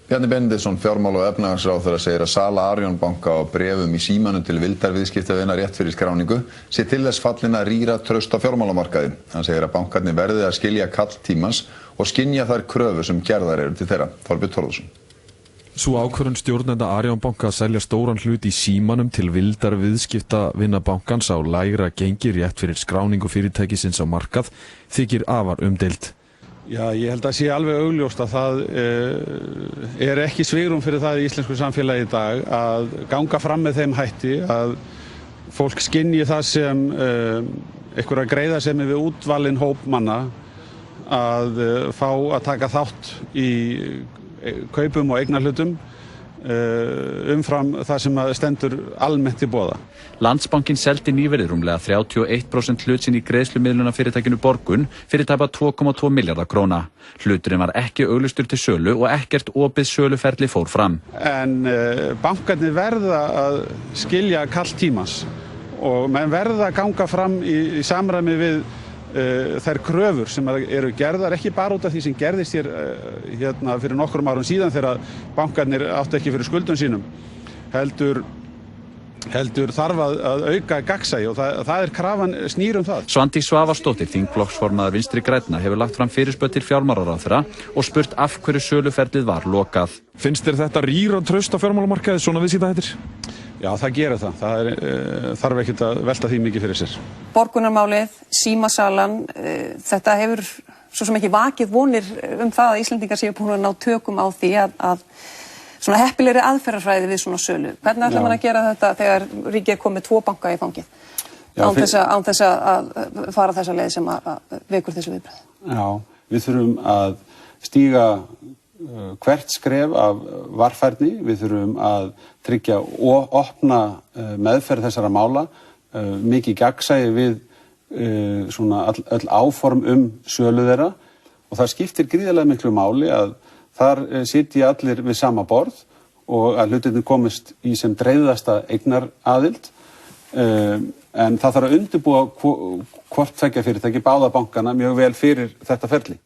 Bjarni Benediktsson, fjármála- og efnahagsráðherra, segir að sala Arion banka á bréfum í símanum til vildarviðskiptavina rétt fyrir skráningu sé til þess fallin að rýra traust á fjármálamarkaði. Hann segir að bankarnir verði að skilja kall tímans og skynja þær kröfur sem gerðar eru til þeirra. Þorbjörn Þórðarson. Sú ákvörðun stjórnenda Arion banka að selja stóran hlut í símanum til vildarviðskiptavina bankans á lægra gengi rétt fyrir skráningu fyrirtækisins á markað þykir afar umdeild. Já, ég held að sé alveg augljóst að það ekki svigrúm fyrir það í íslensku samfélagi í dag að ganga fram með þeim hætti að fólk skynji það sem einhverja greiðasemi við útvalinn hóp manna að fá að taka þátt í kaupum og eignarhlutum umfram það sem stendur almennt í boða. Landsbankinn seldi nýverið rúmlega 31% hlut sinn í greiðslumiðlunarfyrirtækinu Borgun fyrir tæpa 2,2 milljarða króna. Hluturinn var ekki auglýstur til sölu og ekkert opið söluferli fór fram. En bankarnir verða að skilja kall tímans og menn verða að ganga fram í samræmi við þær kröfur sem eru gerðar, ekki bara út af því sem gerðist hér fyrir nokkrum árum síðan þegar bankarnir áttu ekki fyrir skuldum sínum, heldur þarf að auka gagnsæi og það krafan snýr það. Svandís Svavarsdóttir, þingflokksformaður Vinstri grænna, hefur lagt fram fyrirspurn til fjármálaráðherra og spurt af hverju söluferlið var lokað. Finnst þér þetta rýra traust á fjármálamarkaði svona viðskiptahættir? Já, það gerir það. Það þarf ekkert að velta því mikið fyrir sér. Borgunarmálið, símasalan, þetta hefur svo sem ekki vakið vonir það að Íslendingar séu búin að ná tökum á því að svona heppilegri aðferðarfræði við svona sölu. Hvernig ætlar maður að gera þetta þegar ríkið er komið 2 banka í fangið? Án þess að fara þessa leið sem að vekur þessu viðbrögð. Já, við þurfum að stíga hvert skref af varfærni, við þurfum að tryggja og opna meðferð þessara mála, mikið gagnsæi við svona öll áform sölu þeirra og það skiptir gríðarlega miklu máli að þar sitji allir við sama borð og að hlutirnir komist í sem dreifðasta eignaraðild en það þarf að undirbúa hvort tveggja fyrirtæki, báða bankana, mjög vel fyrir þetta ferli.